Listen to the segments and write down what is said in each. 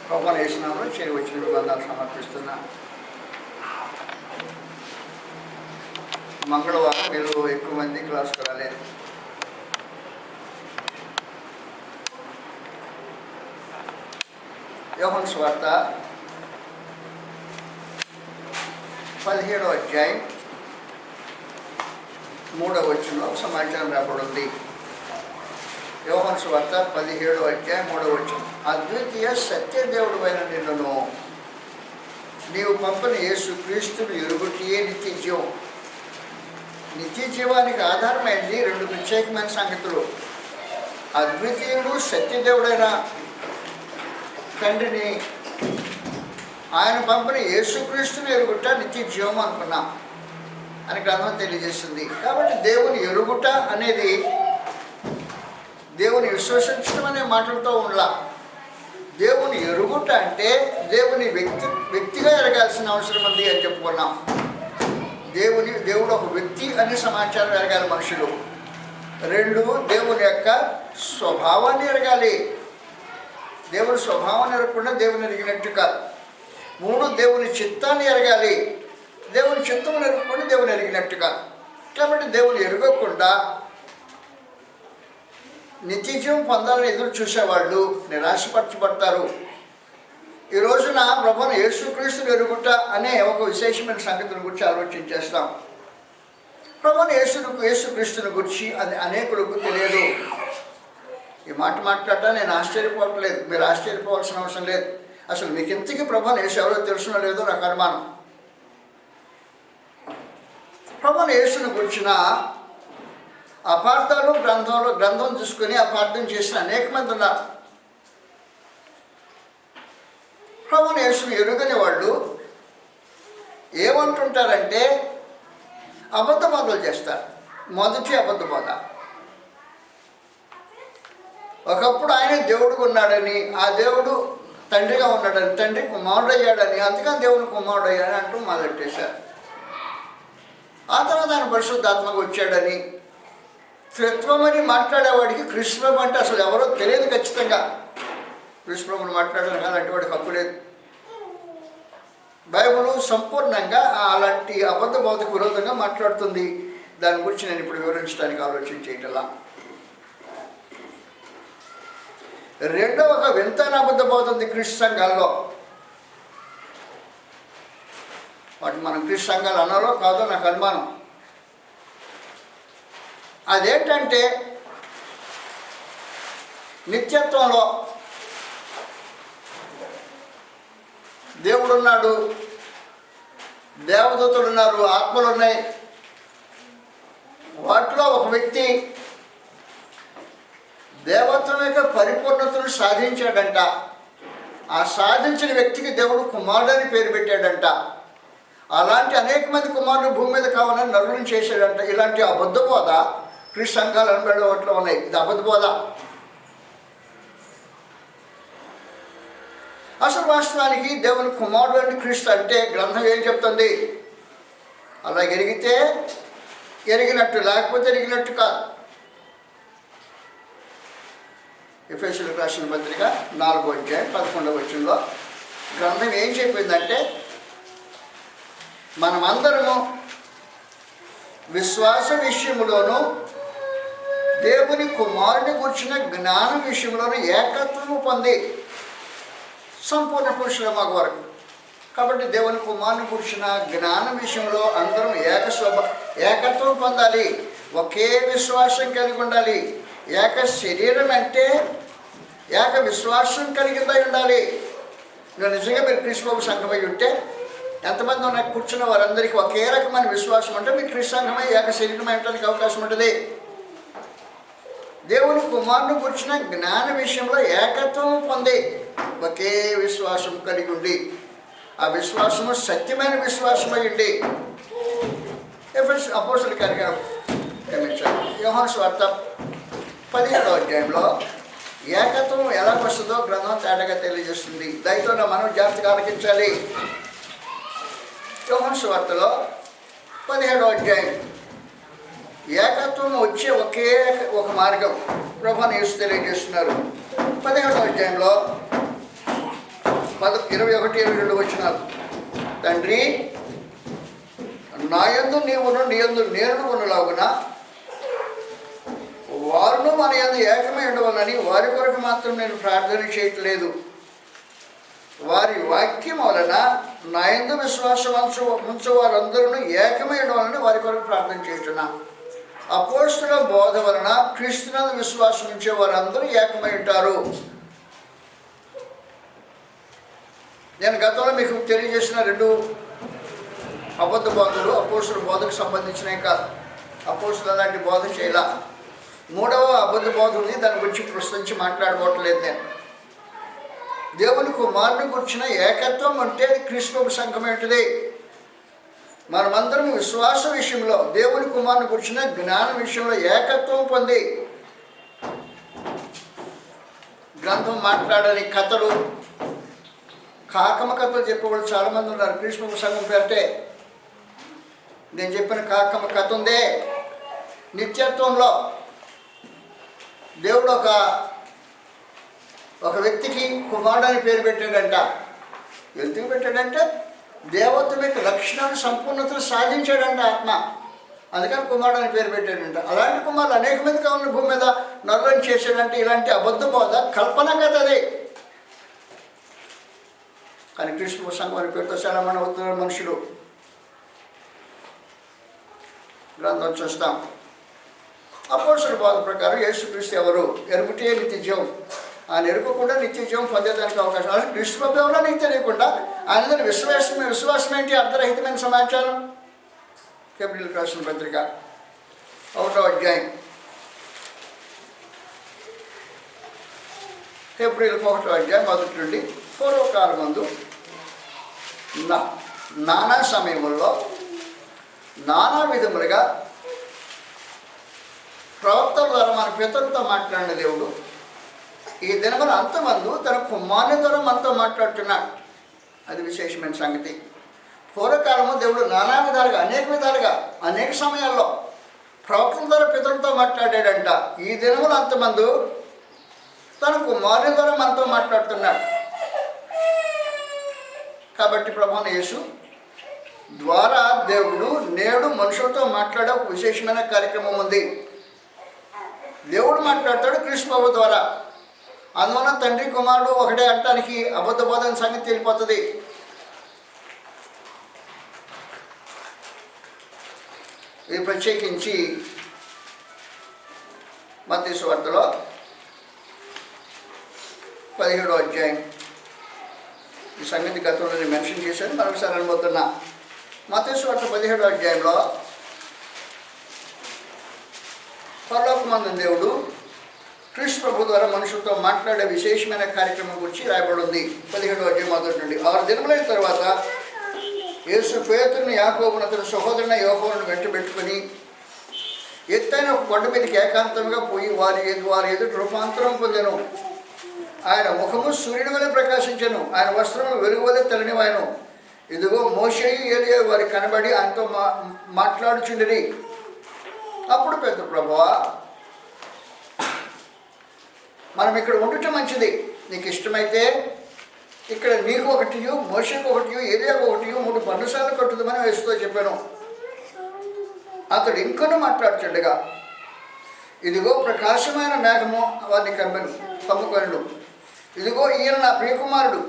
ప్రభువుని యేసు నామములో చేయవచ్చిన వందనాలు సమర్పిస్తున్నా. మంగళవారం మీరు ఎక్కువ మంది క్లాస్కి రాలేదు. యోహాను సువార్త 17వ అధ్యాయం 3వ వచనంలో సమాచారం రాబడింది. యోహాను సువార్త 17వ అధ్యాయం 3వ వచనం. అద్వితీయ సత్యదేవుడు అయిన నిన్నును నీవు పంపిన యేసు క్రీస్తును ఎరుగుటియే నిత్య జీవం. నిత్య జీవానికి ఆధారమైంది రెండు ప్రత్యేకమైన సంగతులు. అద్వితీయుడు సత్యదేవుడైన తండ్రిని, ఆయన పంపిన యేసుక్రీస్తుని ఎరుగుట నిత్య జీవం అనుకున్నాం అని గ్రంథం తెలియజేస్తుంది. కాబట్టి దేవుని ఎరుగుట అనేది దేవుని విశ్వసించడం అనే మాటలతో ఉండలా. దేవుని ఎరుగుట అంటే దేవుని వ్యక్తిగా ఎరగాల్సిన అవసరం ఉంది అని చెప్పుకున్నాం. దేవుడు ఒక వ్యక్తి అనే సమాచారం ఎరగాలి మనుషులు. 2, దేవుని యొక్క స్వభావాన్ని ఎరగాలి. దేవుని స్వభావాన్ని ఎరగకుండా దేవుని ఎరిగినట్టు కాదు. 3, దేవుని చిత్తాన్ని ఎరగాలి. దేవుని చిత్తం ఎరగకుండా దేవుని ఎరిగినట్టు కాదు. కాబట్టి దేవుని ఎరగకుండా నిత్యజీవం పొందాలని ఎదురు చూసేవాళ్ళు నిరాశపరచబడతారు. ఈ రోజున ప్రభువును యేసుక్రీస్తుని ఎరుగుట అనే ఒక విశేషమైన సంగతిని గురించి ఆలోచించేస్తాం. ప్రభువును యేసుక్రీస్తుని గురించి అది అనేకులకు తెలియదు. ఈ మాట మాట్లాడటం నేను ఆశ్చర్యపోవట్లేదు, మీరు ఆశ్చర్యపోవాల్సిన అవసరం లేదు. అసలు మీకు ఇంతకీ ప్రభువును యేసు ఎవరో తెలుసునో లేదో నాకు అనుమానం. ప్రభువును యేసుని గురించిన అపార్థాలు గ్రంథం చూసుకొని అపార్థం చేసిన అనేక మంది ఉన్నారు. ప్రభువును యేసుని ఎరుగని వాళ్ళు ఏమంటుంటారంటే అబద్ధ బోధలు చేస్తారు. మొదటి అబద్ధ బోధ, ఒకప్పుడు ఆయన దేవుడుగా ఉన్నాడని, ఆ దేవుడు తండ్రిగా ఉన్నాడని, తండ్రి కుమారుడు అయ్యాడని, అందుకని దేవుని కుమారుడు అయ్యాడని అంటూ మొదలెట్టేశారు. ఆ తర్వాత ఆయన పరిశుద్ధాత్మగా వచ్చాడని, త్రిత్వమని మాట్లాడేవాడికి కృష్ణప్రభు అంటే అసలు ఎవరో తెలియదు. ఖచ్చితంగా కృష్ణప్రభుని మాట్లాడడం అలాంటి వాడికి హక్కు లేదు. బైబిల్ సంపూర్ణంగా అలాంటి అబద్ధ బోధకు విరోధంగా మాట్లాడుతుంది. దాని గురించి నేను ఇప్పుడు వివరించడానికి ఆలోచన చేయటలా. 2వ ఒక వింతైన అబద్ధ బోధ ఉంది క్రీస్తు సంఘాల్లో. వాటి మనం క్రీస్తు సంఘాలు అన్నారో కాదో నాకు అనుమానం. అదేంటంటే నిత్యత్వంలో దేవుడున్నాడు, దేవదూతలు ఉన్నారు, ఆత్మలు ఉన్నాయి. వాటిలో ఒక వ్యక్తి దేవత్వం యొక్క పరిపూర్ణతను సాధించాడంట. ఆ సాధించిన వ్యక్తికి దేవుడు కుమారుడు అని పేరు పెట్టాడంట. అలాంటి అనేక మంది కుమారులు భూమి మీద కావాలని నరులను చేశాడంట. ఇలాంటి అబద్ధ బోధ క్రీస్తు సంఘాలు అనబడే వాటిలో ఉన్నాయి. ఇది అబద్ధ బోధ. అసలు వాస్తవానికి దేవుని కుమారుడు అని క్రీస్తు అంటే గ్రంథం ఏం చెప్తుంది? అలా ఎరిగితే ఎరిగినట్టు, లేకపోతే ఎరిగినట్టు కాదు. ఎఫెసీయులకు రాసిన పత్రిక 4వ అధ్యాయం 11వ వచనంలో గ్రంథం ఏం చెప్పిందంటే, మనమందరము విశ్వాస విషయంలోనూ దేవుని కుమారుని గురించిన జ్ఞానం విషయంలోనూ ఏకత్వము పొంది సంపూర్ణ పురుషుల మగ వరకు. కాబట్టి దేవుని కుమారుని గురించిన జ్ఞానం విషయంలో అందరం ఏకత్వం పొందాలి. ఒకే విశ్వాసం కలిగి ఉండాలి. ఏక శరీరం అంటే ఏక విశ్వాసం కలిగిందై ఉండాలి. నువ్వు నిజంగా మీరు క్రీస్తుబాబు సంఘమై ఉంటే ఎంతమంది ఉన్నాయి కూర్చున్న వారందరికీ ఒకే రకమైన విశ్వాసం అంటే మీకు క్రీస్తు సంఘమై ఏక శరీరమై ఉండడానికి అవకాశం ఉంటుంది. దేవుని కుమారుని గురించిన జ్ఞాన విషయంలో ఏకత్వం పొంది ఒకే విశ్వాసం కలిగి ఉండి, ఆ విశ్వాసము సత్యమైన విశ్వాసమై ఉండి. అపోస్తలుల కార్యక్రమం క్షమించాలి. యోహాను సువార్త 17వ అధ్యాయంలో ఏకత్వం ఎలా వస్తుందో గ్రంథం తేటగా తెలియజేస్తుంది. దయతో మనం జాగ్రత్తగా ఆలకించాలి. యోహాను సువార్తలో 17వ అధ్యాయం ఏకత్వం వచ్చే ఒకే ఒక మార్గం ప్రభువుని యేసు తెలియజేస్తున్నారు. 17వ అధ్యాయంలో 21-22 వచనాలు. తండ్రి, నా యందు నీవును నీ యందు నేను ఉన్నలాగున వారును మన యందు ఏకమై ఉండవాలని వారి కొరకు మాత్రం నేను ప్రార్థన చేయట్లేదు. వారి వాక్యం వలన నా యందు విశ్వాసం ఉంచు వారందరూ ఏకమై ఉండవాలని వారి కొరకు ప్రార్థన చేస్తున్నా. అపోస్తలుల బోధ వలన క్రీస్తునందు విశ్వాసం ఉంచే వారందరూ ఏకమై ఉంటారు. నేను గతంలో మీకు తెలియజేసిన 2 అబద్ధ బోధలు అపోస్తలుల బోధకు సంబంధించినవి కాదు. అపోస్తలులు అలాంటి బోధ చేయాల. 3వ అబద్ధ బోధ ఉంది, దాని గురించి ప్రశ్నించి మాట్లాడుకోవట్లేదు. నేను దేవుని కుమారుని గురించిన ఏకత్వం అంటే క్రీస్తు సంఘం ఏంటిది? మనమందరం విశ్వాస విషయంలో దేవుని కుమారుని గురించిన జ్ఞాన విషయంలో ఏకత్వం పొంది గ్రంథం మాట్లాడని కథలు, కాకమ్మ కథలు చెప్పేవాళ్ళు చాలామంది ఉన్నారు. క్రీస్తు సంఘం పేరిటే నేను చెప్పిన కాకమ్మ కథ ఉందే. నిత్యత్వంలో దేవుడు ఒక వ్యక్తికి కుమారుడు అని పేరు పెట్టాడంట. ఎందుకు పెట్టాడంటే దేవత్వం యొక్క లక్షణాలు సంపూర్ణతను సాధించాడంట ఆత్మ. అందుకని కుమారుడు అని పేరు పెట్టాడంట. అలాంటి కుమారులు అనేక మంది కావాలి భూమి మీద నరులను చేశాడంటే ఇలాంటి అబద్ధ బోధ కల్పన కదా అది. కానీ క్రీస్తు సంఘం అని పేరుతో చాలామంది అవుతున్నారు మనుషులు. గ్రంథం చూస్తాం. అపోస్తలుల బోధ ప్రకారం యేసుక్రీస్తు ఎవరు? ఎరుగుటే నిత్య జీవం. ఆయన ఎరుగకుండా నిత్య జీవం పొందేదానికి అవకాశం. అలాగే క్రీస్తు ప్రభు ఎవరో నీకు తెలియకుండా ఆయన విశ్వాసం ఏంటి? అర్ధరహితమైన సమాచారం. హెబ్రీయులకు రాసిన పత్రిక 1వ అధ్యాయం. హెబ్రీయులకు 1వ అధ్యాయం 1 నుండి. పూర్వకాలమందు నానా సమయముల్లో నానా విధములుగా ప్రవక్తల ద్వారా మన పితరులతో మాట్లాడిన దేవుడు ఈ దినమున అంతమందు తన కుమారుని ద్వారా మనతో మాట్లాడుతున్నాడు. అది విశేషమైన సంగతి. పూర్వకాలము దేవుడు నానా విధాలుగా అనేక సమయాల్లో ప్రవక్తల ద్వారా పితరులతో మాట్లాడాడంట. ఈ దినమున అంతమందు తన కుమారుని ద్వారా మనతో మాట్లాడుతున్నాడు. కాబట్టి ప్రభువైన యేసు ద్వారా దేవుడు నేడు మనుషులతో మాట్లాడే ఒక విశేషమైన కార్యక్రమం ఉంది. దేవుడు మాట్లాడతాడు క్రీస్తు ప్రభు ద్వారా. అందువలన తండ్రి కుమారుడు ఒకటే అంటానికి అబద్ధ బోధన సంగతి తెలిపోతుంది. ఇది ప్రత్యేకించి మత్తయి సువార్తలో 17వ అధ్యాయం. ఈ సంగతి గతంలో నేను మెన్షన్ చేశాను, మరొకసారి అనుభవుతున్నా. మత్తయి సువార్త 17వ అధ్యాయంలో పరలోకమందున్న దేవుడు క్రీస్తు ప్రభు ద్వారా మనుషులతో మాట్లాడే విశేషమైన కార్యక్రమం గురించి రాయబడి ఉంది. 17వ అధ్యాయం 1 నుండి. 6 దినములైన తర్వాత యేసు పేతురుని, యాకోబును, అతని సహోదరుని యోహానును వెంటబెట్టుకుని ఎత్తైన ఒక కొండ మీదకి ఏకాంతంగా పోయి వారి ఎదుట రూపాంతరం పొందెను. ఆయన ముఖము సూర్యుని వలె ప్రకాశించెను, ఆయన వస్త్రములు వెలుగు వలె తెల్లనివాయెను. ఇదిగో మోషేయు ఏలీయా వారికి కనబడి ఆయనతో మాట్లాడుచుండిరి. అప్పుడు పేతురు, ప్రభువా, మనం ఇక్కడ ఉండటం మంచిది. నీకు ఇష్టమైతే ఇక్కడ నీకు ఒకటియు, మోషేకు ఒకటియు, ఏలియాకు ఒకటియు 3 పన్నుసార్లు కట్టుదామని యేసుతో చెప్పాను. అతడు ఇంకనూ మాట్లాడుచుండగా ఇదిగో ప్రకాశమైన మేఘము వారిని కమ్ముకొనెను. ఇదిగో ఈయన నా ప్రియకుమారుడు,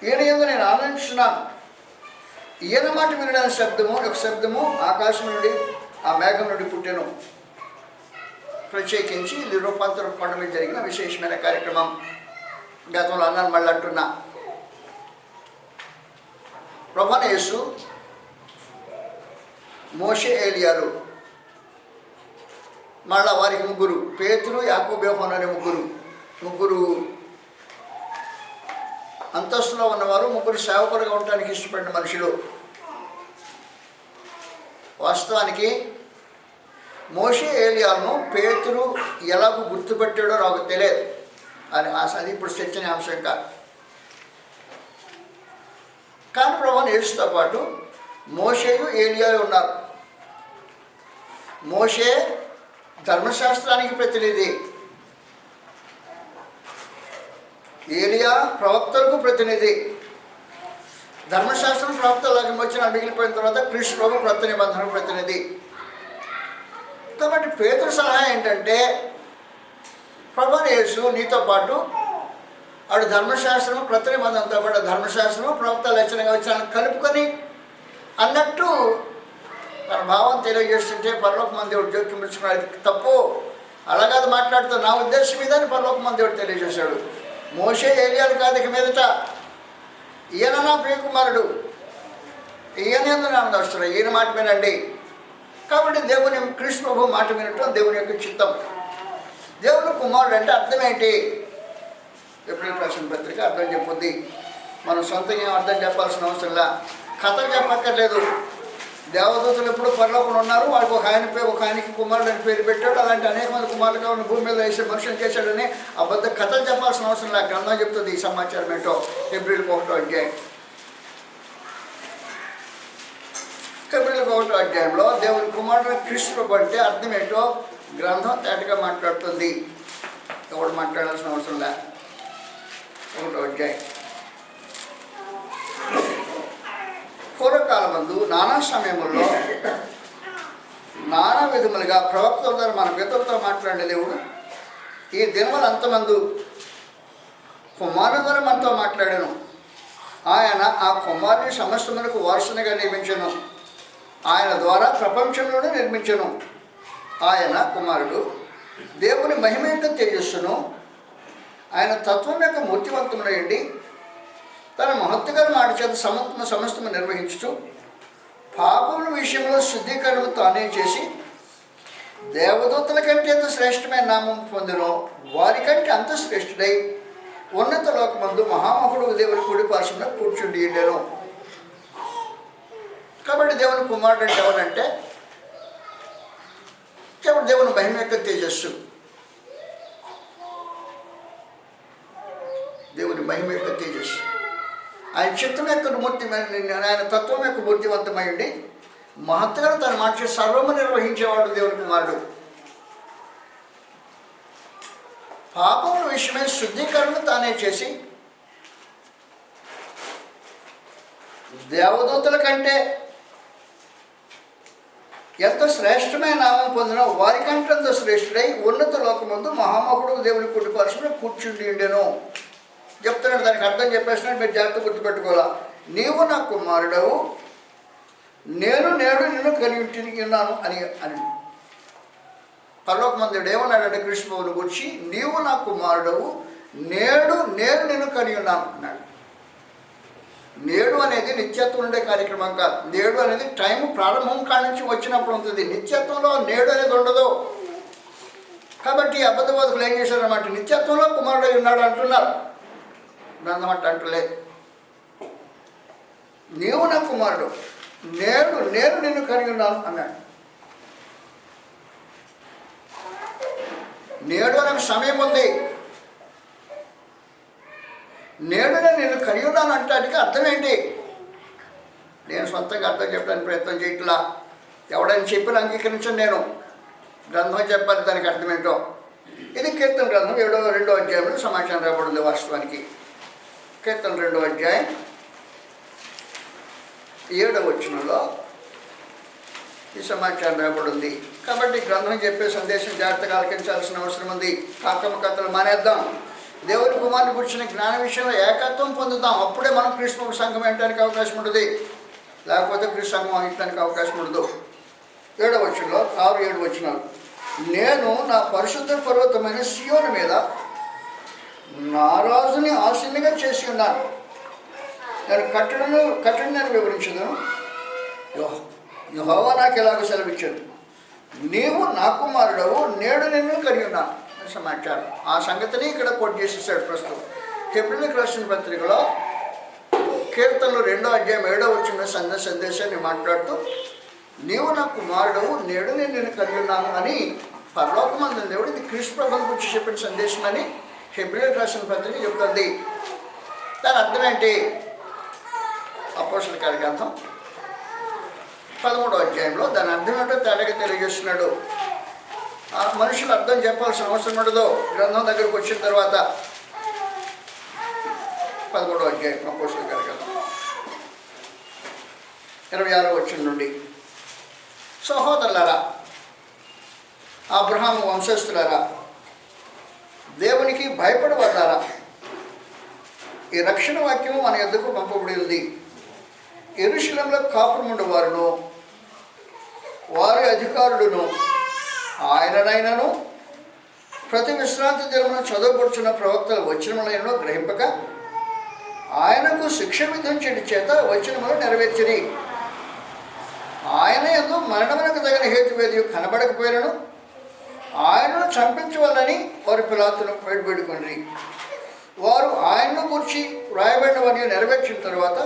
ఈయన యందు నేను ఆనందిస్తున్నాను. ఈయన మాట వినడానికి ఒక శబ్దము ఆకాశం నుండి, ఆ మేఘం నుండి పుట్టెను. ప్రత్యేకించి ఇది రూపాంతరం కొండ మీద జరిగిన విశేషమైన కార్యక్రమం. గతంలో అన్నాను, మళ్ళీ అంటున్నా. ప్రభువైన యేసు, మోషే, ఏలియాలు, మళ్ళా వారికి 3, పేతురు, యాకోబు, యోహాను అనే ముగ్గురు అంతస్తులో ఉన్నవారు, 3 సేవకులుగా ఉండటానికి ఇష్టపడిన మనుషులు. వాస్తవానికి మోషే, ఏలియాలను పేతురు ఎలాగూ గుర్తుపెట్టాడో నాకు తెలియదు. అది ఇప్పుడు చర్చనీయాంశం కాదు. కానీ ప్రభువైన యేసుతో పాటు మోషేయు, ఏలియాలు ఉన్నారు. మోషే ధర్మశాస్త్రానికి ప్రతినిధి. ఏలియా ప్రవక్తలకు ప్రతినిధి. ధర్మశాస్త్రం ప్రవక్తలాగా వచ్చిన మిగిలిపోయిన తర్వాత క్రీస్తు ప్రభు క్రొత్త నిబంధనకు ప్రతినిధి. కాబట్టి పేతురు సలహా ఏంటంటే, ప్రభువైన యేసు నీతో పాటు ఆడు ధర్మశాస్త్రము క్రొత్త నిబంధనతో పాటు ధర్మశాస్త్రము ప్రవక్త లక్షణంగా వచ్చి కలుపుకొని అన్నట్టు తన భావం తెలియజేస్తుంటే పరలోకమంది దేవుడు జోక్యం పెంచుకున్నాడు. తప్పు, అలాగది మాట్లాడుతూ నా ఉద్దేశం ఇదని పరలోకమంది దేవుడు తెలియజేశాడు. మోషే ఏలియాలు కాదు ఇక మీదట, ఈయన నా ప్రియకుమారుడు, ఈయన ఎందుకు నామదస్తుడు, ఈయన మాట వినండి. కాబట్టి దేవుని క్రీస్తు ప్రభు మాట వినటం దేవుని యొక్క చిత్తం. దేవుని కుమారుడు అంటే అర్థం ఏంటి? ఏప్రిల్ ప్రశ్న పత్రిక అర్థం చెప్పుద్ది. మనం సొంతంగా అర్థం చెప్పాల్సిన అవసరంలా, కథలు చెప్పక్కర్లేదు. దేవదూతలు ఎప్పుడు పరలోకంలో ఉన్నారు, వాళ్ళకి ఒక ఆయనకి కుమారుడు అని పేరు పెట్టాడు. అలాంటి అనేక మంది కుమారులుగా ఉన్న భూమి మీద వేసే మనుషులు చేశాడని అబద్ధ కథలు చెప్పాల్సిన అవసరం లేదు. గ్రంథం చెప్తుంది ఈ సమాచారం ఏంటో. ఏప్రిల్ 1వ అధ్యాయం, ఏప్రిల్ 1వ అధ్యాయంలో దేవుని కుమారుడు క్రీస్తు అంటే అర్థం ఏంటో గ్రంథం తేటగా మాట్లాడుతుంది. ఎవడు మాట్లాడాల్సిన అవసరం లే. 1వ అధ్యాయం. పూర్వకాలమందు నానా సమయముల్లో నానా విధములుగా ప్రవక్తల ద్వారా మన పితరులతో మాట్లాడే దేవుడు ఈ దినముల అంతమందు కుమారుని ద్వారా మనతో మాట్లాడాను. ఆయన ఆ కుమారుని సమస్తములకు వారసునిగా నియమించను. ఆయన ద్వారా ప్రపంచంలోనే నిర్మించను. ఆయన కుమారుడు దేవుని మహిమ యొక్క తేజస్సును, ఆయన తత్వం యొక్క మూర్తివంతమునయండి తన మహత్తుగల మాట చేత సమస్తము నిర్వహించుతూ పాపముల విషయంలో శుద్ధీకరణము తానే చేసి దేవదూతల కంటే ఎంత శ్రేష్టమైన నామం పొందినో వారి కంటే అంత శ్రేష్ఠుడై ఉన్నత లోకమందు మహామహుడు దేవుని కుడి పార్శ్వమున కూర్చుండి ఉండెను. కాబట్టి దేవుని కుమారుడు అంటే ఎవరంటే కేవలం దేవుని మహిమ యొక్క తేజస్సు, దేవుని మహిమ యొక్క తేజస్సు, ఆయన చిత్తం యొక్క ఆయన తత్వం యొక్క మూర్తివంతమై ఉండి మహత్తుగా తన మాట సర్వము నిర్వహించేవాడు దేవుని కుమారుడు. పాపముల విషయమై శుద్ధీకరణ తానే చేసి దేవదూతల కంటే ఎంత శ్రేష్టమైన నామం పొందినో వారికంటే అంత శ్రేష్ఠుడై ఉన్నత లోకమందు మహామహుడు దేవుని కుడి పార్శ్వమున కూర్చుండి ఉండెను. చెప్తున్నాడు, దానికి అర్థం చెప్పేసినట్టు మీరు జాగ్రత్త గుర్తుపెట్టుకోవాలా. నీవు నా కుమారుడవు, నేడు నిన్ను కలిగి ఉన్నాను అని అని పరలోకమందుడు ఏమన్నాడంటే కృష్ణుని గురించి, నీవు నా కుమారుడవు, నేను నిన్ను కలిగి ఉన్నాను అన్నాడు. నేడు అనేది నిత్యత్వం ఉండే కార్యక్రమం కాదు. నేడు అనేది టైం ప్రారంభం కాడి నుంచి వచ్చినప్పుడు ఉంటుంది. నిత్యత్వంలో నేడు అనేది ఉండదు. కాబట్టి అబద్ధవాదులు ఏం చేశారన్నమాట, నిత్యత్వంలో కుమారుడై ఉన్నాడు అంటున్నారు. గ్రంథం అంటలేదు. నీవు నా కుమారుడు, నేను నిన్ను కలిగి ఉన్నాను అన్నాడు. నేడు నాకు సమయం ఉంది, నేడు నేను కలిగి ఉన్నాను అంటానికి అర్థం ఏంటి? నేను సొంతంగా అర్థం చెప్పడానికి ప్రయత్నం చేయట్లా. ఎవడని చెప్పిన అంగీకరించను నేను. గ్రంథం చెప్పాలి దానికి అర్థమేంటో. ఇది కీర్తన గ్రంథం 2వ అధ్యాయంలో సమాచారం రాబడింది. వాస్తవానికి కీర్తన 2వ అధ్యాయం 7వ వచనంలో ఈ సమాచారం రాబడింది. కాబట్టి గ్రంథం చెప్పే సందేశం జాగ్రత్తగా ఆలకించాల్సిన అవసరం ఉంది. కాకమ్మ కథలు మానేద్దాం. దేవుని కుమారుని గురించిన జ్ఞాన విషయంలో ఏకత్వం పొందుతాం. అప్పుడే మనం కృష్ణ సంఘం వేయడానికి అవకాశం ఉంటుంది, లేకపోతే కృష్ణ సంఘం వహించడానికి అవకాశం ఉండదు. 7వ వచనంలో 6-7 వచనాలు. నేను నా పరిశుద్ధ పర్వతమైన సియోను మీద నా రాజుని ఆశీనుగా చేసి ఉన్నాను. నేను కట్టడను వివరించను. యెహోవా నాకు ఎలాగో సెలవిచ్చాడు, నీవు నా కుమారుడవు, నేడు నిన్ను కలిగి ఉన్నాను సమాచారం. ఆ సంగతిని ఇక్కడ కోట్ చేసేసాడు ప్రస్తుతం. హెబ్రీయులకు రాసిన పత్రికలో కీర్తనలు 2వ అధ్యాయం 7వ వచనం సందేశాన్ని మాట్లాడుతూ, నీవు నా కుమారుడవు, నేడు నేను నిన్ను కలిగి ఉన్నాను అని పరలోకమందున్న దేవుడు ఇది క్రీస్తు ప్రభువుని గురించి చెప్పిన సందేశం అని హెబ్రీయులకు రాసిన పత్రిక చెప్తుంది. దాని అర్థం ఏంటి? అపోస్తలుల కార్య గ్రంథం 13వ అధ్యాయంలో దాని అర్థం ఏంటో తేడాగా తెలియజేస్తున్నాడు. మనుషులు అర్థం చెప్పాల్సిన అవసరం ఉండదు. గ్రంథం దగ్గరకు వచ్చిన తర్వాత అధ్యాయం అపోస్తలుల కార్యక్రమం 26వ వచనం నుండి. సహోదరులారా, అబ్రహాము వంశస్థులారా, దేవునికి భయపడవద్దారా, ఈ రక్షణ వాక్యము మన యొద్దకు పంపబడి ఉంది. యెరూషలేములో కాపురముండు వారును వారి అధికారులను ఆయననైనను ప్రతి విశ్రాంతి దినమున చదువుకొచ్చిన ప్రవక్తల వచనములైనను గ్రహింపక ఆయనకు శిక్ష విధించడి చేత వచనములు నెరవేర్చిరి. ఆయన యందు మరణమునకు తగిన హేతువేది కనబడకపోయినను ఆయనను చంపించవాలని వారు పిలాతును వేడుకొని వారు ఆయనను గురించి వ్రాయబడినవన్నీ నెరవేర్చిన తర్వాత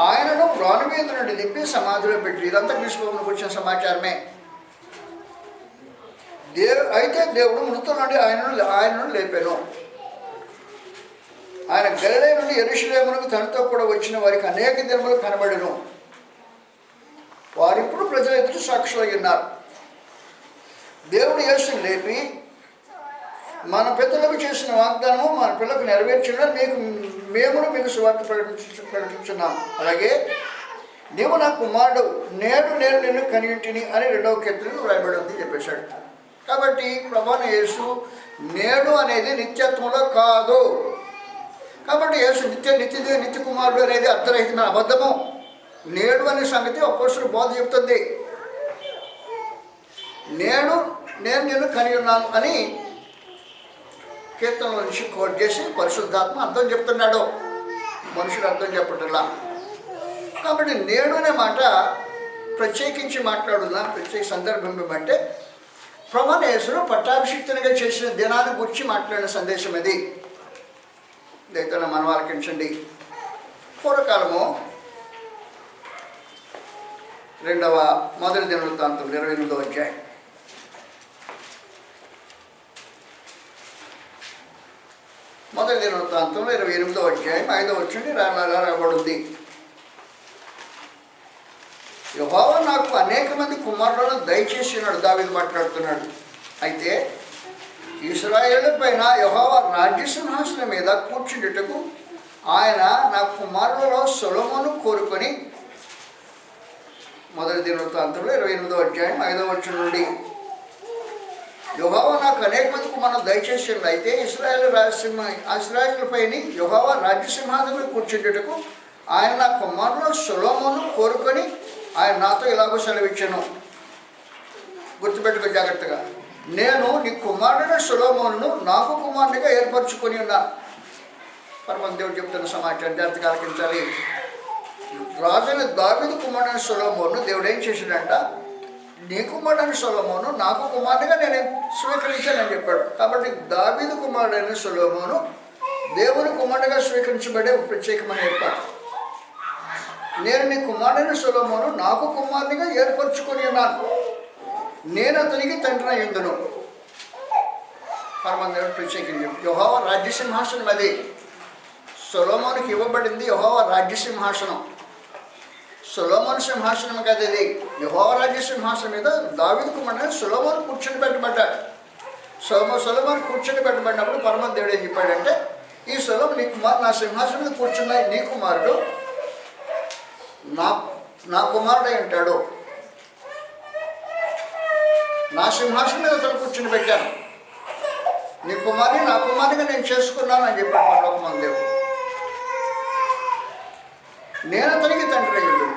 ఆయనను రాను మీద నుండి దింపి సమాధిలో పెట్టి. ఇదంతా క్రీస్తును గురించిన సమాచారమే. అయితే దేవుడు మృతుల నుండి ఆయనను లేపాను. ఆయన గలిలయ నుండి యెరూషలేమునకు తనతో కూడా వచ్చిన వారికి అనేక దినములు కనబడెను. వారిప్పుడు ప్రజల ఎదుట సాక్షులై ఉన్నారు. దేవుడు యేసుని లేపి మన పెద్దలకు చేసిన వాగ్దానము మన పిల్లలకు నెరవేర్చడం మీకు సువార్త ప్రకటించున్నాం. అలాగే నీవు నా కుమారుడు, నేడు నేను నిన్ను కనిగింటిని అని 2వ కీర్తనలో వ్రాయబడి ఉంది చెప్పేశాడు. కాబట్టి ప్రభువైన యేసు నేడు అనేది నిత్యత్వంలో కాదు. కాబట్టి యేసు నిత్య కుమారుడు అనేది అర్థరహితమైన అబద్ధము. నేడు అనే సంగతి అపోస్తలుల బోధ చెప్తుంది. నేను నిన్ను కని ఉన్నాను అని కీర్తనలో నుంచి కోట్ చేసి పరిశుద్ధాత్మ అర్థం చెప్తున్నాడు, మనుషులు అర్థం చెప్పటంలా. కాబట్టి నేడు అనే మాట ప్రత్యేకించి మాట్లాడున్నా ప్రత్యేక సందర్భం ఏమంటే ప్రభువైన యేసును పట్టాభిషిక్తునిగా చేసిన దినాన్ని గురించి మాట్లాడిన సందేశం ఇది. దయతో మనం ఆలకించండి. పూర్వకాలము మొదటి దినవృత్తాంతం 28వ అధ్యాయం. మొదటి దినవృత్తాంతంలో 28వ అధ్యాయం 5వ వచనం రాబడింది. యెహోవా నాకు అనేక మంది కుమారులను దయచేసి ఉన్నాడు. దావీదు మాట్లాడుతున్నాడు. అయితే ఇశ్రాయేలు పైన యెహోవా రాజ్యసింహాసనం మీద కూర్చుండుటకు ఆయన నా కుమారులలో సొలొమోను కోరుకొని. మొదటి దినవృత్తాంతంలో 28వ అధ్యాయం 5వ వచనం నుండి యెహోవా నాకు అనేక మంది కుమారులను దయచేసి అయితే ఇశ్రాయేలు పైన యెహోవా రాజ్యసింహాసనం కూర్చుండుటకు ఆయన నా కుమారులలో సొలొమోను కోరుకొని ఆయన నాతో ఇలాగో సెలవిచ్చాను. గుర్తుపెట్టుకో జాగ్రత్తగా. నేను నీ కుమారుడైన సొలొమోనును నాకు కుమారునిగా ఏర్పరచుకొని ఉన్నా. పరమ దేవుడు చెప్తున్న సమాచారం జాగ్రత్తగా ఆలకించాలి. రాజైన దావీదు కుమారుడైన సొలొమోను దేవుడు ఏం చేశాడంట, నీ కుమారుడైన సొలొమోను నాకు కుమారునిగా నేను స్వీకరించానని చెప్పాడు. కాబట్టి దావీదు కుమారుడైన సొలొమోను దేవుని కుమారుడిగా స్వీకరించబడే ప్రత్యేకమైన ఏర్పాటు. నేను నీ కుమారుడైన సొలొమోను నాకు కుమారునిగా ఏర్పరచుకొని ఉన్నాను, నేను అతనికి తండ్రి అయ్యుందును. పరమందేవుడు ప్రత్యేకించి యెహోవా రాజ్యసింహాసనం అది సొలొమోనుకి ఇవ్వబడింది. యెహోవా రాజ్యసింహాసనం సొలొమోను సింహాసనం కదా ఇది. యెహోవా రాజ్యసింహాసనం మీద దావీదు కుమారుడైన సొలొమోను కూర్చొని పెట్టబడ్డాడు. సొలొమోను కూర్చొని పెట్టబడినప్పుడు పరమందేవుడు ఏం చెప్పాడంటే, ఈ సొలొమోను నీ కుమారుడు నా సింహాసనం మీద కూర్చున్న నీ కుమారుడు నా కుమారుడై ఉంటాడు, నా సింహాసనం మీద అతను కూర్చుని పెట్టాను, నీ కుమారుని నా కుమారునిగా నేను చేసుకున్నాను అని చెప్పాడు పరలోకమందు దేవుడు. నేను అతనికి తండ్రి అయ్యుడు.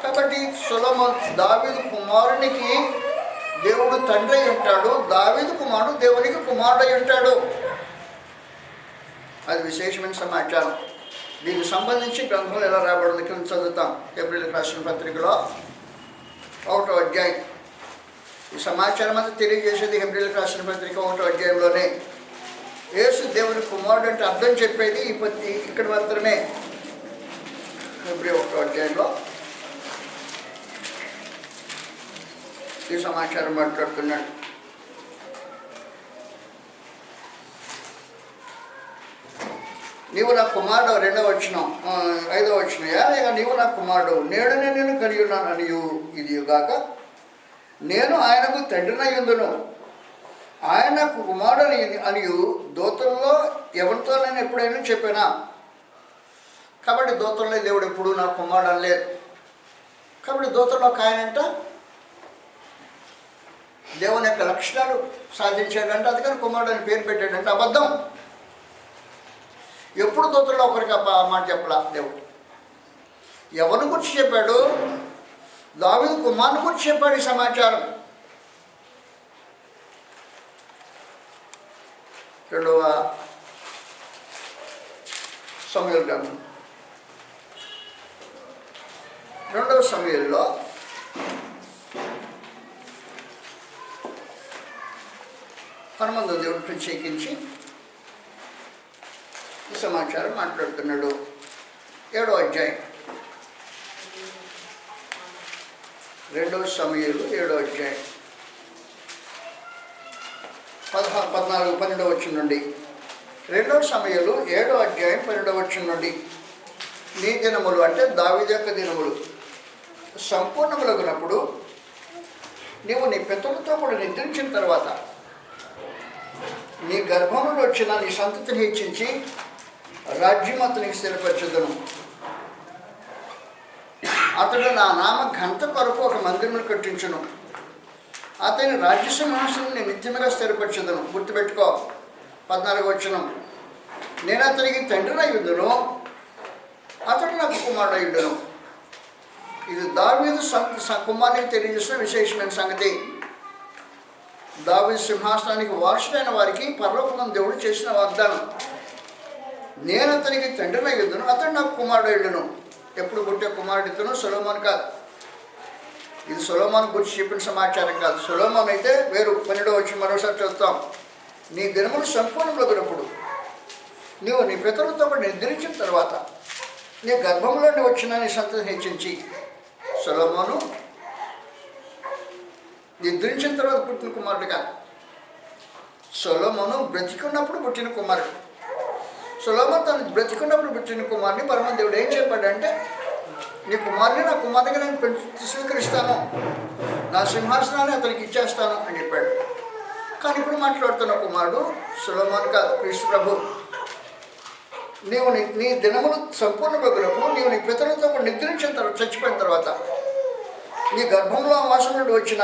కాబట్టి సొలొమోను దావీదు కుమారునికి దేవుడు తండ్రి అయి ఉంటాడు, దావీదు కుమారుడు దేవునికి కుమారుడు అయి ఉంటాడు. అది విశేషమైన సమాచారం. దీనికి సంబంధించి గ్రంథంలో ఎలా రాబడింది కింద చదువుతాం. హెబ్రీయులకు రాసిన పత్రికలో 1వ అధ్యాయం. ఈ సమాచారం అంతా తెలియజేసేది హెబ్రీయులకు రాసిన పత్రిక 1వ అధ్యాయంలోనే. యేసు దేవుని కుమారుడు అంటే అర్థం చెప్పేది ఇక్కడ మాత్రమే. హెబ్రీ 1వ అధ్యాయంలో ఈ సమాచారం మాట్లాడుతున్నాడు. నీవు నా కుమారుడు 2వ వచనం 5వ వచనం. నీవు నా కుమారుడు, నేడు నేను కలిగి ఉన్నాను అనియు ఇదిగాక నేను ఆయనకు తండ్రినయ్యుందును, ఆయన నాకు కుమారుడు అనియు దూతల్లో ఎవరితో నేను ఎప్పుడైనా చెప్పానా. కాబట్టి దూతల్లో దేవుడు ఎప్పుడు నా కుమారుడు అనలేదు. కాబట్టి దూతల్లో ఒక ఆయనంట దేవుని యొక్క లక్షణాలు సాధించాడంటే, అందుకని కుమారుడు అని పేరు పెట్టాడంటే అబద్ధం. ఎప్పుడు దూతల్లో ఒకరికి ఆ మాట చెప్పలా దేవుడు. ఎవరిని గురించి చెప్పాడు? దావీదు కుమారుని గురించి చెప్పాడు ఈ సమాచారం. రెండవ సమూయేలు గ్రంథం, 2వ సమూయేలులో హనుమంతు దేవుడు ప్రత్యేకించి ఈ సమాచారం మాట్లాడుతున్నాడు. 7వ అధ్యాయం, 2వ సమూయేలు 7వ అధ్యాయం 14, 12వ వచనం నుండి. 2వ సమూయేలు 7వ అధ్యాయం 12వ వచనం నుండి. నీ దినములు అంటే దావీదు యొక్క దినములు సంపూర్ణములగునప్పుడు నీవు నీ పితరులతో కూడా నిద్రించిన తర్వాత నీ గర్భం నుండి వచ్చిన నీ సంతతిని హెచ్చించి రాజ్యం అతనికి స్థిరపరచుదును. అతడు నా నామ ఘనత కొరకు ఒక మందిరమును కట్టించును. అతని రాజ్యసింహాసనం నేను నిత్యముగా స్థిరపరచుదును. గుర్తుపెట్టుకో. 14వ వచనం, నేను అతనికి తండ్రినై ఉండును, అతడు నాకు కుమారుడై ఉండును. ఇది దావీదు కుమారునికి తెలియజేసిన విశేషమైన సంగతి. దావీదు సింహాసనానికి వారసుడైన వారికి పరలోకమందు దేవుడు చేసిన వాగ్దానం. నేను అతనికి తండ్రినై ఉండును, అతడు నాకు కుమారుడై ఉండును. ఎప్పుడు పుట్టే కుమారుడు ఇతను, సొలొమోను కాదు. ఇది సొలొమోను గురించి చెప్పిన సమాచారం కాదు. సొలొమోను అయితే వేరు. 12వ వచనం మరోసారి చదువుతాం. నీ దినములు సంపూర్ణములగునప్పుడు నీవు నీ పితరులతో కూడా నిద్రించిన తర్వాత నీ గర్భంలోని వచ్చిన నీ సంతతిని హెచ్చించి. సొలొమోను నిద్రించిన తర్వాత పుట్టిన కుమారుడు కాదు. సొలొమోను బ్రతికున్నప్పుడు పుట్టిన కుమారుడు. సొలొమోను తను బ్రతికున్నప్పుడు పుట్టిన కుమారుని పరమదేవుడు ఏం చెప్పాడంటే, నీ కుమారుని నా కుమారుడిగా నేను స్వీకరిస్తాను, నా సింహాసనాన్ని అతనికి ఇచ్చేస్తాను అని చెప్పాడు. కానీ ఇప్పుడు మాట్లాడుతున్న కుమారుడు సొలొమోను కాదు, క్రీస్తు ప్రభు. నీవు నీ దినములు సంపూర్ణమగునప్పుడు నీవు నీ పితరులతో నిద్రించిన తర్వాత, చచ్చిపోయిన తర్వాత నీ గర్భంలో వాసం నుండి వచ్చిన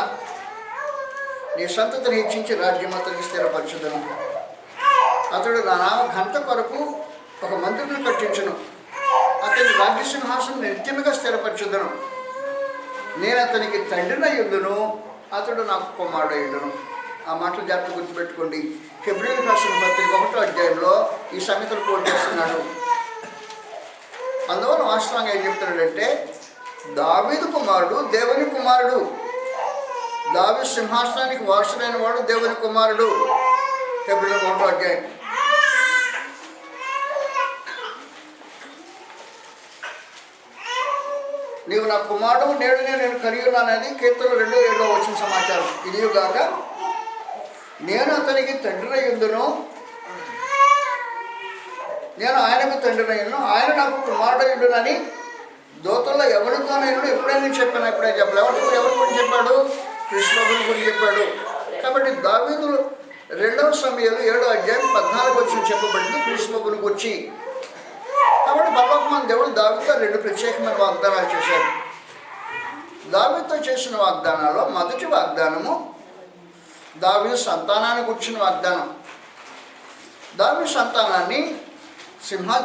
నీ సంతతిని హెచ్చించి రాజ్యం అతనికి స్థిరపరచుదను. అతడు నా నామ ఘనత కొరకు ఒక మందిరమును కట్టించును. అతని రాజ్యసింహాసనం నిత్యముగా స్థిరపరచుదను. నేను అతనికి తండ్రినై ఉండును, అతడు నాకు కుమారుడై ఉండును. ఆ మాటలు జాగ్రత్త గుర్తుపెట్టుకోండి. హెబ్రీయులకు రాసిన పత్రిక 1వ అధ్యాయంలో ఈ సంగతులు కోట్ చేస్తున్నాడు. అందువల్ల వాస్తవంగా ఏం చెప్తున్నాడంటే, దావీదు కుమారుడు దేవుని కుమారుడు. దావీదు సింహాసనానికి వారసుడైన వాడు దేవుని కుమారుడు. హెబ్రీయులకు 1వ అధ్యాయం. నీవు నా కుమారుడు, నేడు నేను కరియున్నానని కీర్తన 2:7 వచ్చిన సమాచారం. ఇదిగాక నేను అతనికి తండ్రినై ఉండును, నేను ఆయనకు తండ్రినై ఉండును, ఆయన నాకు కుమారుడై ఉండునని దూతల్లో ఎవరితోనైనా ఎప్పుడైనా చెప్పాను. ఎప్పుడైనా చెప్పలేదు. ఎవరి గురించి చెప్పాడు? కృష్ణుని గురించి చెప్పాడు. కాబట్టి దావీదు 2వ సమూయేలు 7వ అధ్యాయం 14 వచ్చిన చెప్పబడింది కృష్ణుని గురించి. కాబట్టి పరలోకమందు దేవుడు దావీదుతో 2 ప్రత్యేకమైన వాగ్దానాలు చేశాడు. దావీదుతో చేసిన వాగ్దానాల్లో మొదటి వాగ్దానము దావీదు సంతానాన్ని కూర్చున్న వాగ్దానం. దావీదు సంతానాన్ని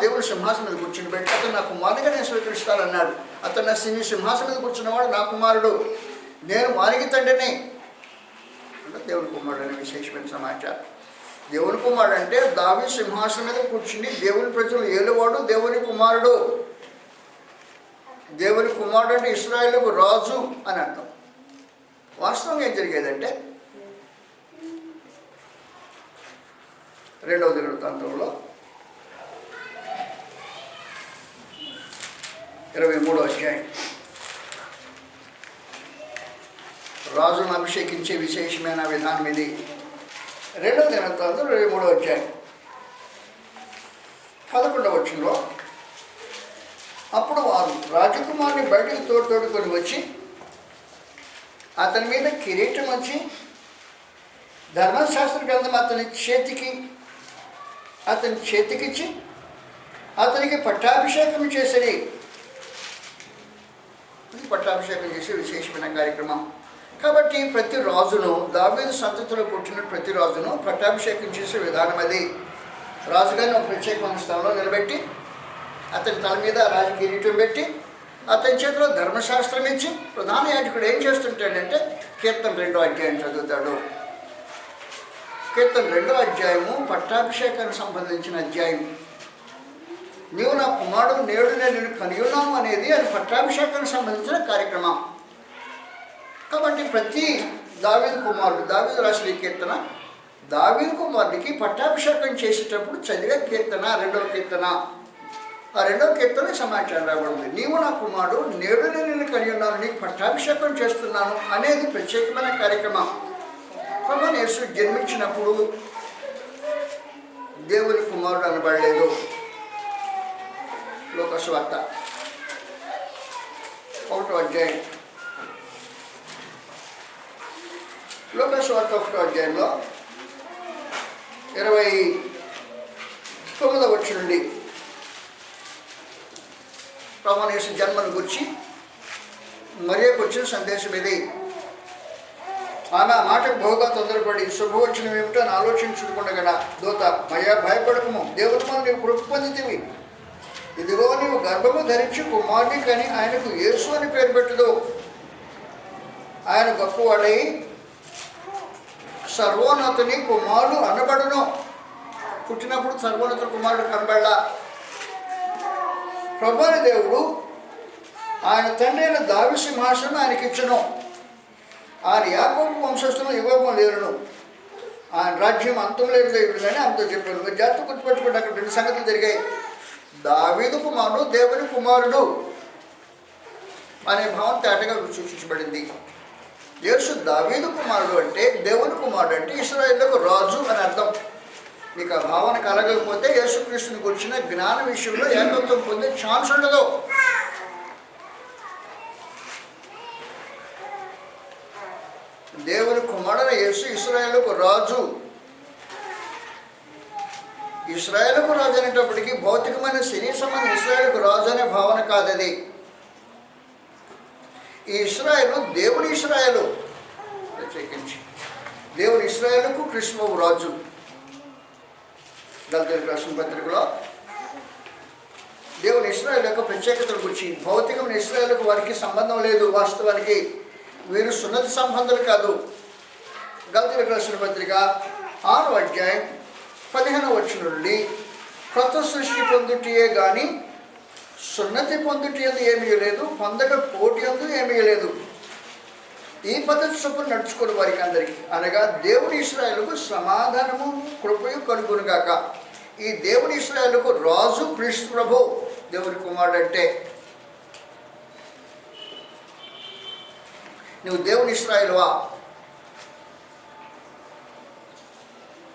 దేవుడు సింహాసనం మీద కూర్చుని పెట్టి అతను నా కుమారుడిగా నేను స్వీకరిస్తానన్నాడు. అతను నా సింహాసనం మీద కూర్చున్నవాడు నా కుమారుడు, నేను వారికి తండ్రిని. అంటే దేవుని కుమారుడు అనే విశేషమైన సమాచారం. దేవుని కుమారుడు అంటే దావీదు సింహాసనం మీద కూర్చుని దేవుని ప్రజలు ఏలువాడు దేవుని కుమారుడు. దేవుని కుమారుడు అంటే ఇశ్రాయేలుకు రాజు అని అర్థం. వాస్తవంగా ఏం జరిగేదంటే, 2వ దినవృత్తాంతంలో 23వ అధ్యాయం రాజును అభిషేకించే విశేషమైన విధానం ఇది. 2వ దినవృత్తాంతం 23వ అధ్యాయం 11వ వచనంలో, అప్పుడు వారు రాజకుమారుని బయటకు తోడుకొని వచ్చి అతని మీద కిరీటం వచ్చి ధర్మశాస్త్ర గ్రంథం అతని చేతికిచ్చి అతనికి పట్టాభిషేకం చేసిరి. పట్టాభిషేకం చేసే విశేషమైన కార్యక్రమం. కాబట్టి ప్రతి రాజును, దావీదు సంతతిలో పుట్టిన ప్రతి రాజును పట్టాభిషేకం చేసే విధానం అది. రాజుగారిని ఒక ప్రత్యేకమైన స్థలంలో నిలబెట్టి, అతని తల మీద రాజ కిరీటం పెట్టి, అతని చేతిలో ధర్మశాస్త్రం ఇచ్చి, ప్రధాన యాజకుడు ఏం చేస్తుంటాడంటే కీర్తన 2వ అధ్యాయం చదువుతాడు. కీర్తన 2వ అధ్యాయము పట్టాభిషేకానికి సంబంధించిన అధ్యాయం. నీవు నా కుమారుడు, నేడు నేను నిన్ను కనియున్నాను అనేది అది పట్టాభిషేకానికి సంబంధించిన కార్యక్రమం. కాబట్టి ప్రతి దావీదు కుమారుడు, దావీదు రాసిన ఈ కీర్తన దావీదు కుమారుడికి పట్టాభిషేకం చేసేటప్పుడు చదివే కీర్తన 2వ కీర్తన. ఆ 2వ కీర్తన సమాచారం రాబడింది. నీవు నా కుమారుడు, నేడు నేను నిన్ను కనియున్నాను, నీకు పట్టాభిషేకం చేస్తున్నాను అనేది ప్రత్యేకమైన కార్యక్రమం. ప్రభువైన యేసు జన్మించినప్పుడు దేవుని కుమారుడు అనబడలేదు. లోకసువార్త 1వ అధ్యాయం, లోకసువార్త 1వ అధ్యాయంలో 29వ వచనం నుండి ప్రభువైన యేసు జన్మను గురించి మరియకు వచ్చిన సందేశం ఇది. ఆమె ఆ మాటకు బహుగా తొందరపడి శుభవచనం ఏమిటో అని ఆలోచించుకుండగా దూత, భయపడకము, దేవుని వల్ల నీవు కృప పొందితివి. ఇదిగో నీవు గర్భము ధరించి కుమారుని కని ఆయనకు యేసు అని పేరు పెట్టుదు. ఆయన గొప్పవాడై సర్వోన్నతుని కుమారుడు అనబడును. పుట్టినప్పుడు సర్వోన్నత కుమారుడు కనబడలా. ప్రభువైన దేవుడు ఆయన తండ్రి అయిన దావీదు సింహాసనం ఆయనకి ఇచ్చును. ఆయన యాకోబు వంశస్థులు యుగము లేరును. ఆయన రాజ్యం అంతం లేదు దేవుడు కానీ అంతా చెప్పాను. మీరు జాగ్రత్త గుర్తుపెట్టుకుంటే అక్కడ 2 సంగతులు జరిగాయి. దావీదు కుమారుడు దేవుని కుమారుడు అనే భావం తేటగా సూచించబడింది. యేసు దావీదు కుమారుడు అంటే, దేవుని కుమారుడు అంటే ఇశ్రాయేలుకు రాజు అని అర్థం. మీకు ఆ భావన కలగకపోతే యేసుక్రీస్తుని గురించిన జ్ఞాన విషయంలో ఏకత్వం పొందే ఛాన్స్ ఉండదు. దేవుని కుమారుడైన యేసు ఇశ్రాయేలుకు రాజు. ఇశ్రాయేలుకు రాజు అనేటప్పటికీ భౌతికమైన శరీర సంబంధం ఇశ్రాయేలుకు రాజు అనే భావన కాదది. ఈ ఇశ్రాయేలు దేవుని ఇశ్రాయేలు, ప్రత్యేకించి దేవుని ఇశ్రాయేలుకు క్రీస్తు రాజు. గలతీయులకు రాసిన పత్రికలో దేవుని ఇశ్రాయేలు యొక్క ప్రత్యేకతల గురించి, భౌతికమైన ఇశ్రాయేలుకు వారికి సంబంధం లేదు. వాస్తవానికి వీరు సున్నతి సంబంధాలు కాదు. గలతీయులకు రాసిన పత్రిక 6వ అధ్యాయం 15వ వచనం నుండి క్రొత్త సృష్టి పొందుటియే కానీ సున్నతి పొందుటి అందు ఏమీ లేదు, పొందక పోటీ అందు ఏమీ లేదు. ఈ పద్ధతి చొప్పున నడుచుకుని వారికి అందరికీ, అనగా దేవుని ఇశ్రాయేలుకు సమాధానము కృపయు కలుగునుగాక. ఈ దేవుని ఇశ్రాయేలుకు రాజు క్రీస్తు ప్రభు, దేవుని కుమారుడు. అంటే నువ్వు దేవుని ఇశ్రాయేలువా?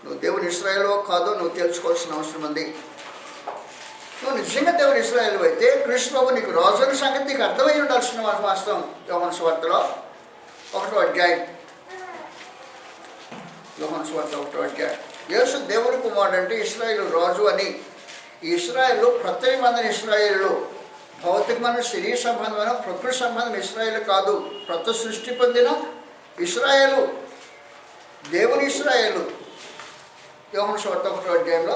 నువ్వు దేవుని ఇశ్రాయేలువో కాదో నువ్వు తెలుసుకోవాల్సిన అవసరం ఉంది. నువ్వు నిజంగా దేవుని ఇశ్రాయేలు అయితే క్రీస్తు ప్రభు నీకు రాజు అనే సంగతి నీకు అర్థమై ఉండాల్సిన వాస్తవం. యోహాను సువార్తలో 1వ అధ్యాయం, యోహాను సువార్త 1వ అధ్యాయం. యేసు దేవుని కుమారుడు అంటే ఇశ్రాయేలు రాజు అని. ఈ ఇశ్రాయేలు క్రొత్త నిబంధన ఇశ్రాయేలు భౌతికమైన శరీర సంబంధమైన ప్రకృతి సంబంధం ఇశ్రాయేలు కాదు. క్రొత్త సృష్టి పొందిన ఇశ్రాయేలు, దేవుని ఇశ్రాయేలు. యోహాను సువార్త 1వ అధ్యాయంలో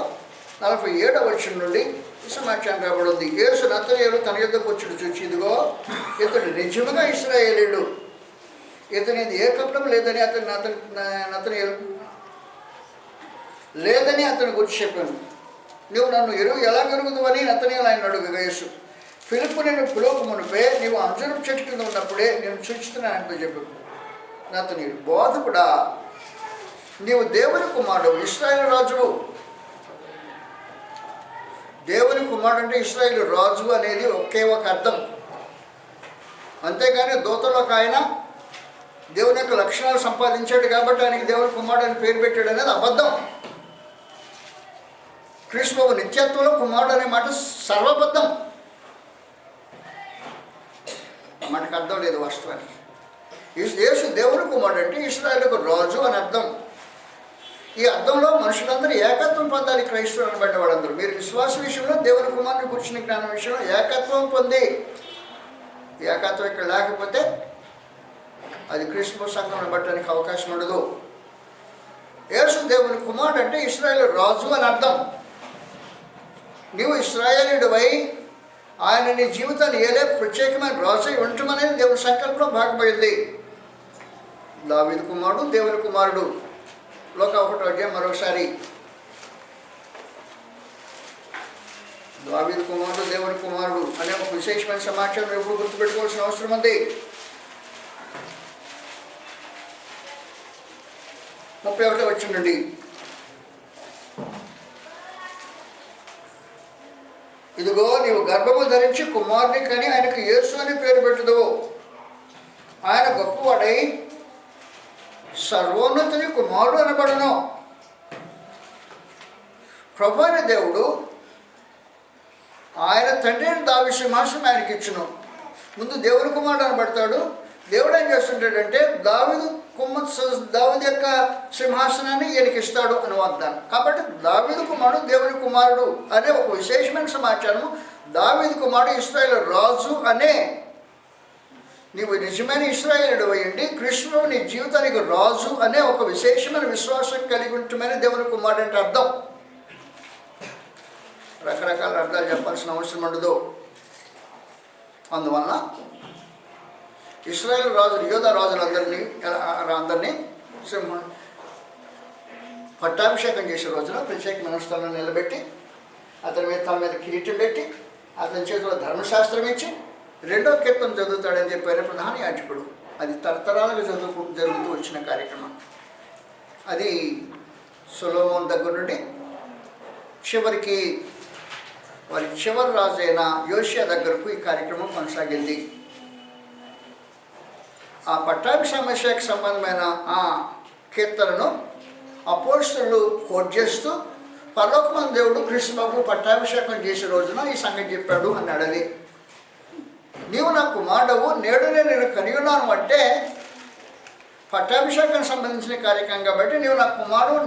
47వ వచనం నుండి ఈ సమాచారం రాబడింది. యేసు నతనయేలు తన యుద్ధకు వచ్చి చూచి, ఇదిగో ఇతడు నిజముగా ఇశ్రాయేలీయుడు, ఇతని ఏ కపటం లేదని నతనయేలు లేదని అతని గురించి చెప్పాను. నువ్వు నన్ను ఎలా ఎరుగుదు అని నతనయేలు ఆయన అడుగుగా, యేసు ఫిలిప్పు నేను పిలువక మునిపే నీవు అంజూరపు చెట్టు కింద ఉన్నప్పుడే నేను సూచిస్తున్నానంటూ చెప్పాను. నతనయేలు, బోధకుడా, నీవు దేవుని కుమారుడు, ఇశ్రాయేలు రాజువు. దేవుని కుమారుడు అంటే ఇశ్రాయేలు రాజు అనేది ఒకే ఒక అర్థం. అంతేగాని దూతలో ఒక ఆయన దేవుని యొక్క లక్షణాలు సంపాదించాడు కాబట్టి ఆయనకి దేవుని కుమారుడు అని పేరు పెట్టాడు అనేది అబద్ధం. క్రీస్తు ప్రభు నిత్యత్వంలో కుమారుడు అనే మాట సర్వబద్ధం. మనకు అర్థం లేదు వాస్తవానికి. యేసు దేవుని కుమారుడు అంటే ఇశ్రాయేలుకు రాజు అని అర్థం. ఈ అర్థంలో మనుషులందరూ ఏకత్వం పొందాలి. క్రైస్తవులు అనబడ్డ వాళ్ళందరూ మీరు విశ్వాస విషయంలో, దేవుని కుమారుని గురించిన జ్ఞానం విషయంలో ఏకత్వం పొంది, ఏకత్వం ఇక్కడ లేకపోతే అది క్రీస్తు సంఘం అనబడటానికి అవకాశం ఉండదు. యేసు దేవుని కుమారుడు అంటే ఇశ్రాయేలు రాజు అని అర్థం. నీవు ఇశ్రాయేలుడివై ఆయన నీ జీవితాన్ని ఏలే ప్రత్యేకమైన రాజు అయి ఉండటమనేది దేవుని సంకల్పంలో భాగమైంది. దావీదు కుమారుడు దేవుని కుమారుడు. లోక 1వ అధ్యాయం మరొకసారి, దావీదు కుమారుడు దేవుని కుమారుడు అనే ఒక విశేషమైన సమాచారం ఎప్పుడు గుర్తుపెట్టుకోవాల్సిన అవసరం ఉంది. 31వ వచనం నుండి, ఇదిగో నీవు గర్భము ధరించి కుమారుని కని ఆయనకు యేసు అని పేరు పెట్టుదువు. ఆయన గొప్పవాడై సర్వోన్నతుని కుమారుడు అనబడును. ప్రభు అయిన దేవుడు ఆయన తండ్రిని దావీదు సింహాసనం ఆయనకి ఇచ్చును. ముందు దేవుని కుమారుడు అనబడతాడు. దేవుడు ఏం చేస్తుంటాడంటే దావీదు యొక్క సింహాసనాన్ని ఈయనకి ఇస్తాడు అని వాగ్దానం. కాబట్టి దావీదు కుమారుడు దేవుని కుమారుడు అనే ఒక విశేషమైన సమాచారము. దావీదు కుమారుడు ఇశ్రాయేలు రాజు అనే, నీవు నిజమైన ఇశ్రాయేలుడు అయ్యండి కృష్ణుడు నీ జీవితానికి రాజు అనే ఒక విశేషమైన విశ్వాసం కలిగి ఉంటమని దేవుని కుమారుడు అంటే అర్థం. రకరకాల అర్థాలు చెప్పాల్సిన అవసరం ఉండదు. అందువలన ఇశ్రాయేలు రాజులు, యోధా రాజులందరినీ పట్టాభిషేకం చేసే రోజున ప్రత్యేకమైన స్థలంలో నిలబెట్టి అతని మీద తన మీద కిరీటం పెట్టి అతని చేతిలో ధర్మశాస్త్రం ఇచ్చి 2వ కీర్తన చదువుతాడని చెప్పారు ప్రధాన యాజకుడు. అది తరతరాలుగా జరుగుతూ వచ్చిన కార్యక్రమం. అది సొలొమోను దగ్గర నుండి చివరికి వారి చివరి రాజు అయిన యోషియా దగ్గరకు ఈ కార్యక్రమం కొనసాగింది. ఆ పట్టాభిషేకానికి సంబంధమైన ఆ కీర్తనను అపోస్తలులు కోట్ చేస్తూ పరలోకమందు దేవుడు కృష్ణ బాబు పట్టాభిషేకం చేసే రోజున ఈ సంగతి చెప్పాడు అన్నాడు. అది నీవు నా కుమారుడవు నేడునే నేను కనియున్నాను అంటే పట్టాభిషేకానికి సంబంధించిన కార్యక్రమం కాబట్టి నీవు నా కుమారుడు